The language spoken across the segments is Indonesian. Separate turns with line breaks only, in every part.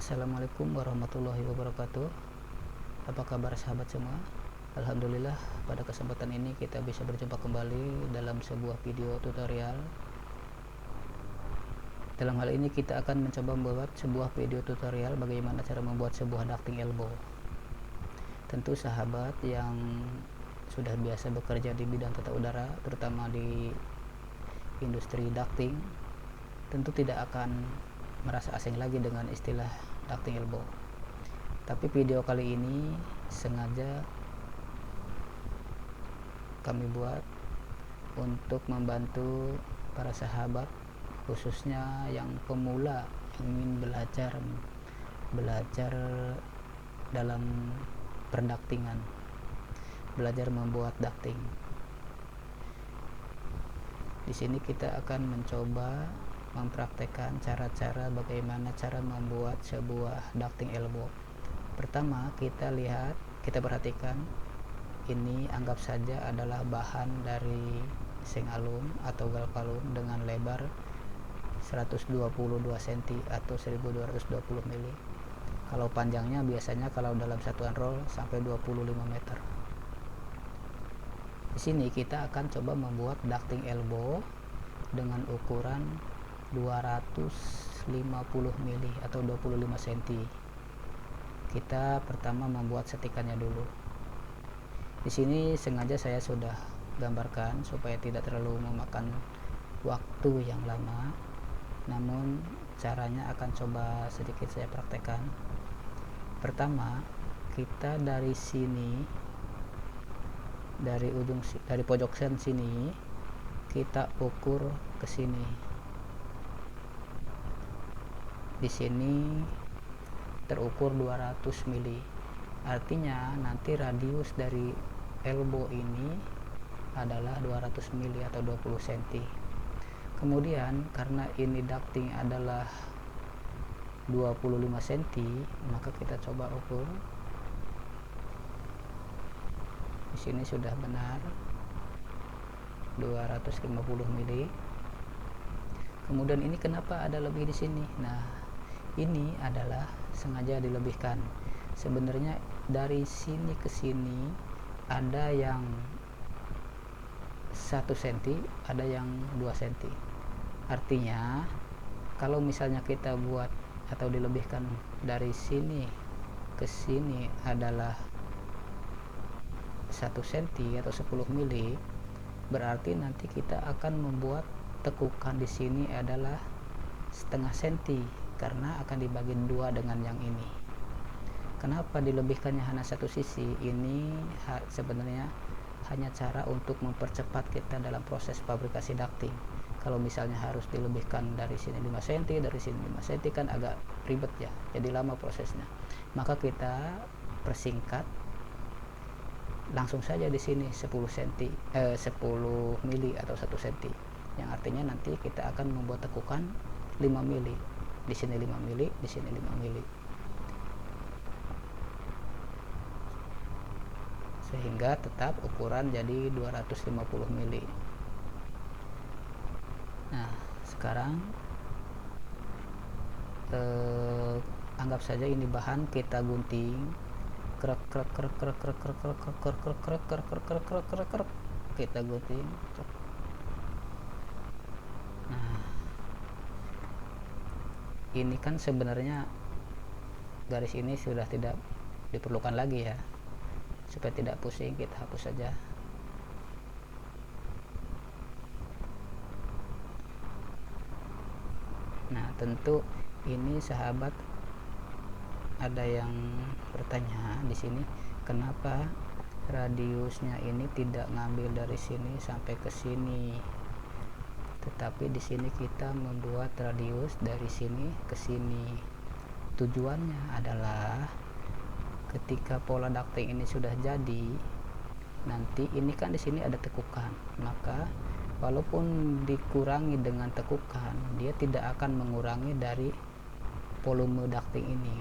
Assalamualaikum warahmatullahi wabarakatuh. Apa kabar sahabat semua? Alhamdulillah, pada kesempatan ini kita bisa berjumpa kembali dalam sebuah video tutorial. Dalam hal ini kita akan mencoba membuat sebuah video tutorial bagaimana cara membuat sebuah ducting elbow. Tentu sahabat yang sudah biasa bekerja di bidang tata udara, terutama di industri ducting, tentu tidak akan merasa asing lagi dengan istilah ducting elbow. Tapi video kali ini sengaja kami buat untuk membantu para sahabat, khususnya yang pemula yang ingin belajar dalam perdaktingan, belajar membuat ducting. Di sini kita akan mencoba mempraktekkan cara-cara bagaimana cara membuat sebuah ducting elbow. Pertama, kita perhatikan ini, anggap saja adalah bahan dari seng alum atau galvalum dengan lebar 122 cm atau 1220 mili. Kalau panjangnya biasanya kalau dalam satuan roll sampai 25 meter. Di sini kita akan coba membuat ducting elbow dengan ukuran 250 mili atau 25 cm. Kita pertama membuat setikannya dulu. Di sini sengaja saya sudah gambarkan supaya tidak terlalu memakan waktu yang lama. Namun caranya akan coba sedikit saya praktekkan. Pertama, kita dari sini, dari pojok sen sini, kita ukur ke sini. Di sini terukur 200 mili. Artinya nanti radius dari elbow ini adalah 200 mili atau 20 cm. Kemudian karena ini ducting adalah 25 cm, maka kita coba ukur. Di sini sudah benar 250 mili. Kemudian ini kenapa ada lebih di sini? Nah, ini adalah sengaja dilebihkan. Sebenarnya dari sini ke sini ada yang 1 cm, ada yang 2 cm. Artinya kalau misalnya kita buat atau dilebihkan dari sini ke sini adalah 1 cm atau 10 mili, berarti nanti kita akan membuat tekukan di sini adalah setengah senti karena akan dibagi dua dengan yang ini. Kenapa dilebihkannya hanya satu sisi? Ini sebenarnya hanya cara untuk mempercepat kita dalam proses fabrikasi ducting. Kalau misalnya harus dilebihkan dari sini 5 cm, dari sini 5 cm kan agak ribet ya, jadi lama prosesnya. Maka kita persingkat, langsung saja di sini 10 mili atau 1 cm, yang artinya nanti kita akan membuat tekukan 5 mili. Di sini 5 mili, di sini 5 mili. Sehingga tetap ukuran jadi 250 mili. Nah, sekarang anggap saja ini bahan kita gunting, kita gunting. Nah, ini kan sebenarnya garis ini sudah tidak diperlukan lagi ya. Supaya tidak pusing, kita hapus saja. Nah, tentu ini sahabat ada yang bertanya di sini, kenapa radiusnya ini tidak ngambil dari sini sampai ke sini, tetapi di sini kita membuat radius dari sini ke sini. Tujuannya adalah ketika pola ducting ini sudah jadi, nanti ini kan di sini ada tekukan, maka walaupun dikurangi dengan tekukan, dia tidak akan mengurangi dari volume ducting ini.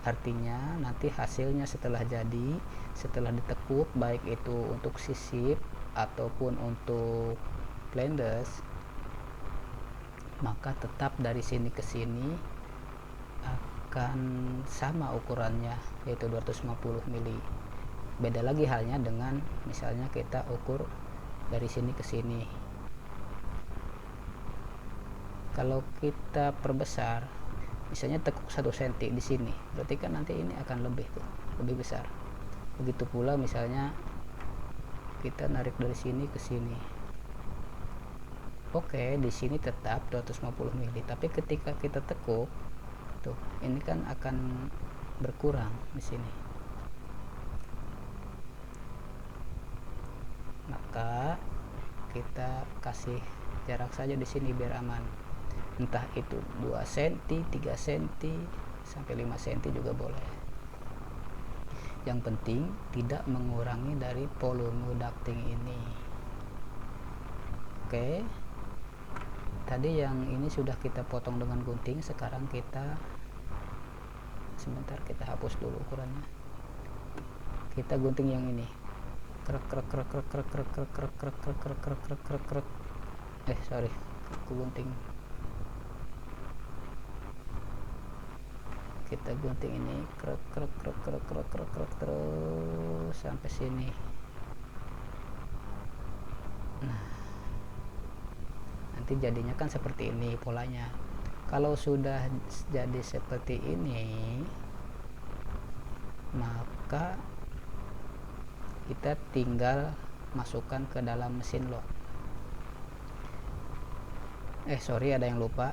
Artinya nanti hasilnya setelah jadi, setelah ditekuk, baik itu untuk sisip ataupun untuk blendes, maka tetap dari sini ke sini akan sama ukurannya, yaitu 250 mili. Beda lagi halnya dengan misalnya kita ukur dari sini ke sini. Kalau kita perbesar, misalnya tekuk 1 cm di sini, berarti kan nanti ini akan lebih besar. Begitu pula misalnya kita narik dari sini ke sini. Oke, di sini tetap 250 mili, tapi ketika kita tekuk tuh, ini kan akan berkurang di sini. Maka kita kasih jarak saja di sini biar aman. Entah itu 2 cm, 3 cm, sampai 5 cm juga boleh. Yang penting tidak mengurangi dari volume ducting ini. Oke. Tadi yang ini sudah kita potong dengan gunting, sekarang kita sebentar, kita hapus dulu ukurannya. Kita gunting yang ini. Krek krek krek krek krek krek krek krek krek krek krek krek krek krek krek. Sorry, aku gunting. Kita gunting ini krek krek krek krek krek krek krek terus sampai sini. Nah, nanti jadinya kan seperti ini polanya. Kalau sudah jadi seperti ini, maka kita tinggal masukkan ke dalam mesin lock. Sorry, ada yang lupa.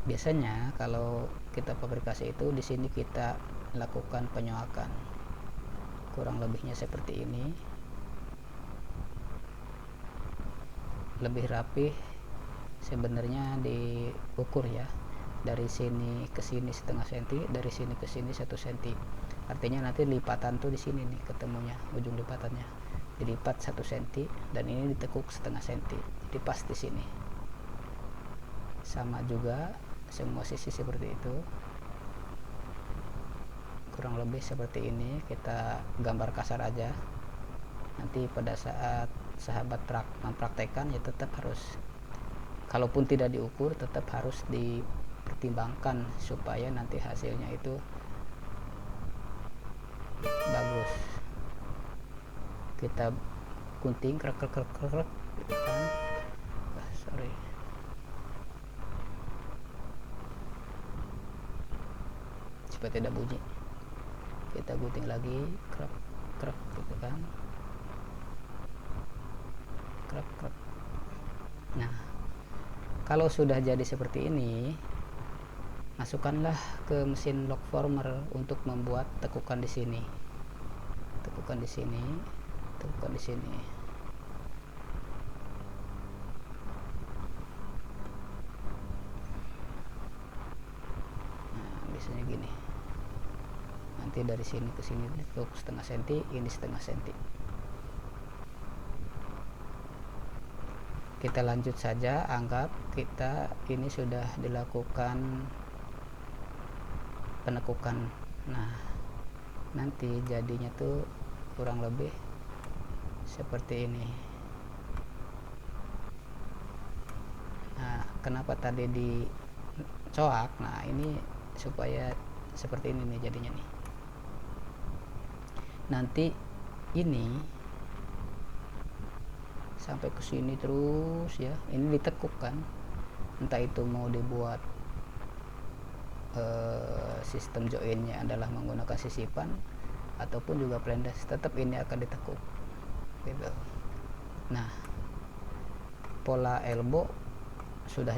Biasanya kalau kita fabrikasi itu, di sini kita lakukan penyoakan. Kurang lebihnya seperti ini. Lebih rapih sebenarnya diukur ya, dari sini ke sini setengah senti, dari sini ke sini 1 senti. Artinya nanti lipatan tuh di sini nih ketemunya, ujung lipatannya dilipat 1 senti, dan ini ditekuk setengah senti, jadi pas di sini. Sama juga semua sisi seperti itu, kurang lebih seperti ini. Kita gambar kasar aja, nanti pada saat sahabat mempraktekkan ya tetap harus, kalaupun tidak diukur, tetap harus dipertimbangkan supaya nanti hasilnya itu bagus. Kita gunting krek krek krek krek gitu kan. Sorry, supaya tidak bunyi. Kita gunting lagi krek krek gitu kan, krek krek. Nah, kalau sudah jadi seperti ini, masukkanlah ke mesin lock former untuk membuat tekukan di sini. Tekukan di sini, tekukan di sini. Nah, biasanya gini. Nanti dari sini ke sini ditekuk setengah senti, ini setengah senti. Kita lanjut saja, anggap kita ini sudah dilakukan penekukan. Nah, nanti jadinya tuh kurang lebih seperti ini. Nah, kenapa tadi dicoak? Nah, ini supaya seperti ini nih jadinya nih. Nanti ini sampai ke sini terus ya, ini ditekuk kan. Entah itu mau dibuat sistem joinnya adalah menggunakan sisipan ataupun juga plendas, tetap ini akan ditekuk gitu. Nah, pola elbow sudah